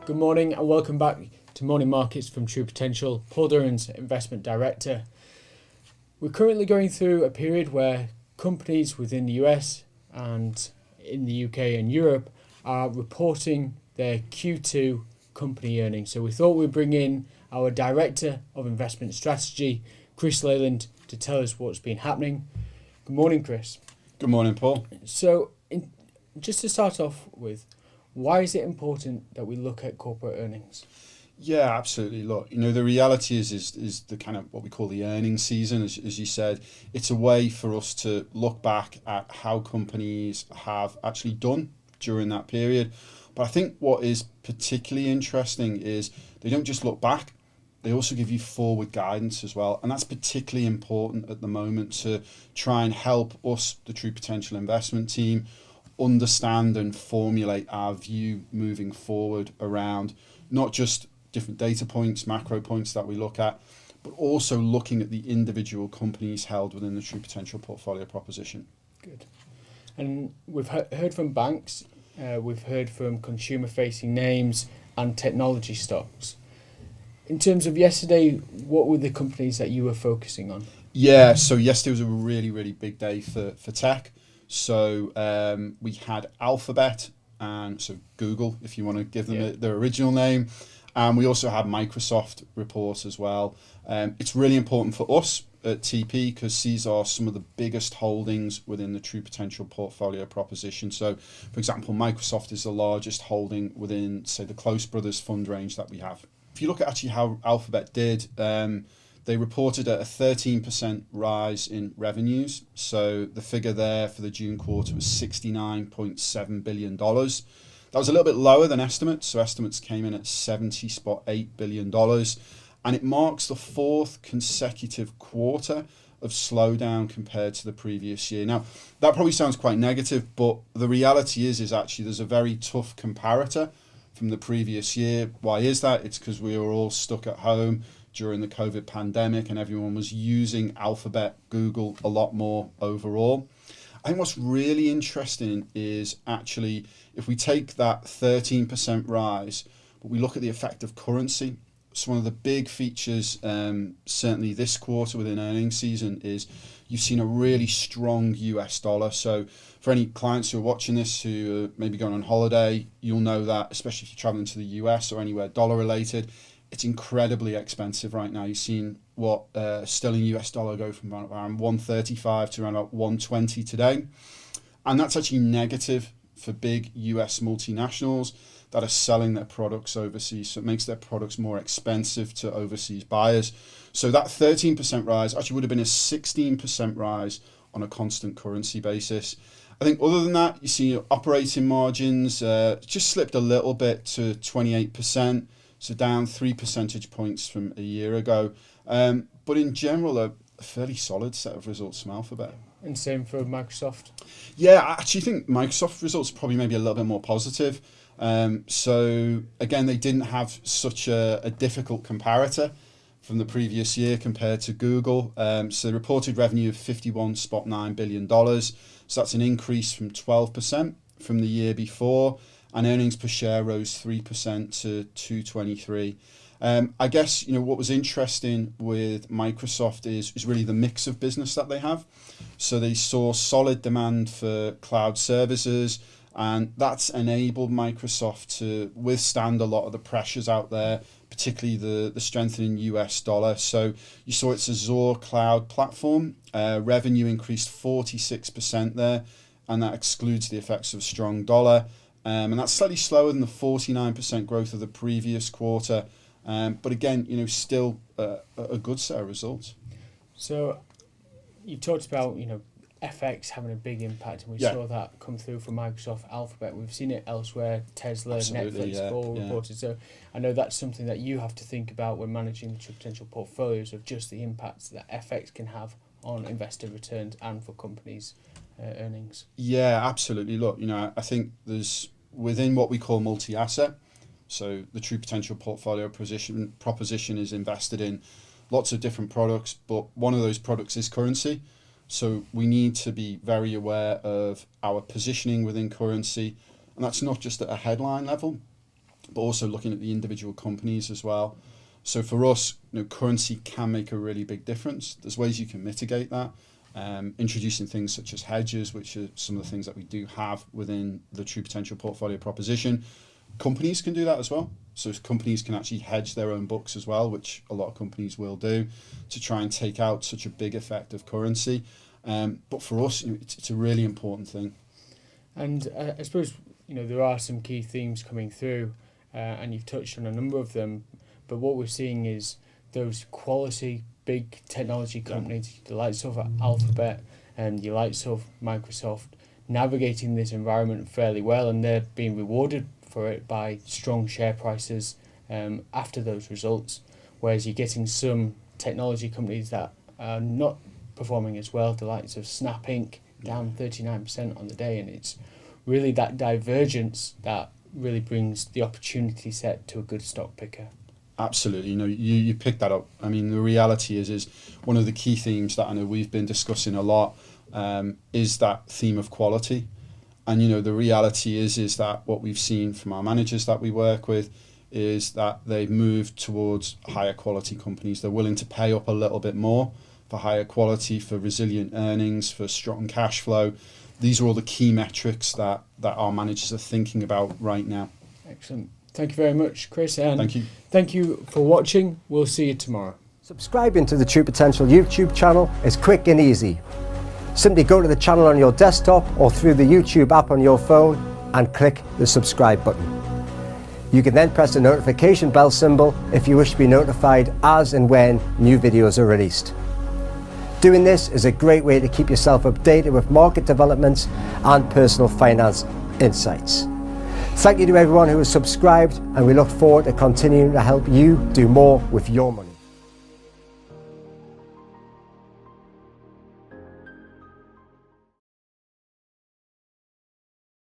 Good morning and welcome back to Morning Markets from True Potential. Paul Durran's Investment Director. We're currently going through a period where companies within the US and in the UK and Europe are reporting their Q2 company earnings. So we thought we'd bring in our Director of Investment Strategy, Chris Leyland, to tell us what's been happening. Good morning, Chris. Good morning, Paul. So just to start off with, why is it important that we look at corporate earnings? Yeah, absolutely. Look, the reality is the kind of what we call the earnings season, as you said. It's a way for us to look back at how companies have actually done during that period. But I think what is particularly interesting is they don't just look back, they also give you forward guidance as well. And that's particularly important at the moment to try and help us, the True Potential investment team, understand and formulate our view moving forward around not just different data points, macro points that we look at, but also looking at the individual companies held within the True Potential portfolio proposition. Good. And we've heard from banks, we've heard from consumer-facing names and technology stocks. In terms of yesterday, what were the companies that you were focusing on? Yeah, so yesterday was a really, really big day for tech. So we had Alphabet, and so Google, if you want to give them their original name. And we also had Microsoft report as well. It's really important for us at TP because these are some of the biggest holdings within the True Potential portfolio proposition. So, for example, Microsoft is the largest holding within, say, the Close Brothers fund range that we have. If you look at actually how Alphabet did, they reported a 13% rise in revenues. So the figure there for the June quarter was $69.7 billion. That was a little bit lower than estimates. So estimates came in at $70.8 billion. And it marks the fourth consecutive quarter of slowdown compared to the previous year. Now, that probably sounds quite negative, but the reality is actually there's a very tough comparator from the previous year. Why is that? It's because we were all stuck at home during the COVID pandemic and everyone was using Alphabet, Google a lot more overall. I think what's really interesting is actually if we take that 13% rise, but we look at the effect of currency. So one of the big features, certainly this quarter within earnings season, is you've seen a really strong US dollar. So for any clients who are watching this who are maybe going on holiday, you'll know that, especially if you're traveling to the US or anywhere dollar related, it's incredibly expensive right now. You've seen what sterling US dollar go from around 135 to around 120 today. And that's actually negative for big US multinationals that are selling their products overseas. So it makes their products more expensive to overseas buyers. So that 13% rise actually would have been a 16% rise on a constant currency basis. I think other than that, you see operating margins just slipped a little bit to 28%. So down 3 percentage points from a year ago. But in general, a fairly solid set of results from Alphabet. And same for Microsoft? Yeah, I actually think Microsoft results are probably maybe a little bit more positive. So again, they didn't have such a difficult comparator from the previous year compared to Google. So they reported revenue of $51.9 billion. So that's an increase from 12% from the year before. And earnings per share rose 3% to $2.23. I guess what was interesting with Microsoft is really the mix of business that they have. So they saw solid demand for cloud services, and that's enabled Microsoft to withstand a lot of the pressures out there, particularly the strengthening US dollar. So you saw its Azure cloud platform revenue increased 46% there, and that excludes the effects of a strong dollar. And that's slightly slower than the 49% growth of the previous quarter. But again, still a good set of results. So you talked about, FX having a big impact, and we saw that come through for Microsoft, Alphabet. We've seen it elsewhere, Tesla, Absolutely, Netflix, all reported. So I know that's something that you have to think about when managing the True Potential portfolios of just the impacts that FX can have on investor returns and for companies' earnings. Yeah, absolutely. Look, I think there's within what we call multi-asset. So the True Potential portfolio proposition is invested in lots of different products, but one of those products is currency. So we need to be very aware of our positioning within currency, and that's not just at a headline level. but also looking at the individual companies as well. So for us, currency can make a really big difference. There's ways you can mitigate that. Introducing things such as hedges, which are some of the things that we do have within the True Potential portfolio proposition. Companies can do that as well. So companies can actually hedge their own books as well, which a lot of companies will do, to try and take out such a big effect of currency. But for us, it's a really important thing. And I suppose there are some key themes coming through, and you've touched on a number of them. But what we're seeing is those quality big technology companies, the likes of Alphabet and the likes of Microsoft, navigating this environment fairly well, and they're being rewarded for it by strong share prices after those results. Whereas you're getting some technology companies that are not performing as well, the likes of Snap Inc. down 39% on the day, and it's really that divergence that really brings the opportunity set to a good stock picker. Absolutely, you picked that up. I mean, the reality is one of the key themes that I know we've been discussing a lot is that theme of quality. And the reality is that what we've seen from our managers that we work with is that they've moved towards higher quality companies. They're willing to pay up a little bit more for higher quality, for resilient earnings, for strong cash flow. These are all the key metrics that our managers are thinking about right now. Excellent. Thank you very much, Chris. And thank you. Thank you for watching. We'll see you tomorrow. Subscribing to the True Potential YouTube channel is quick and easy. Simply go to the channel on your desktop or through the YouTube app on your phone and click the subscribe button. You can then press the notification bell symbol if you wish to be notified as and when new videos are released. Doing this is a great way to keep yourself updated with market developments and personal finance insights. Thank you to everyone who has subscribed, and we look forward to continuing to help you do more with your money.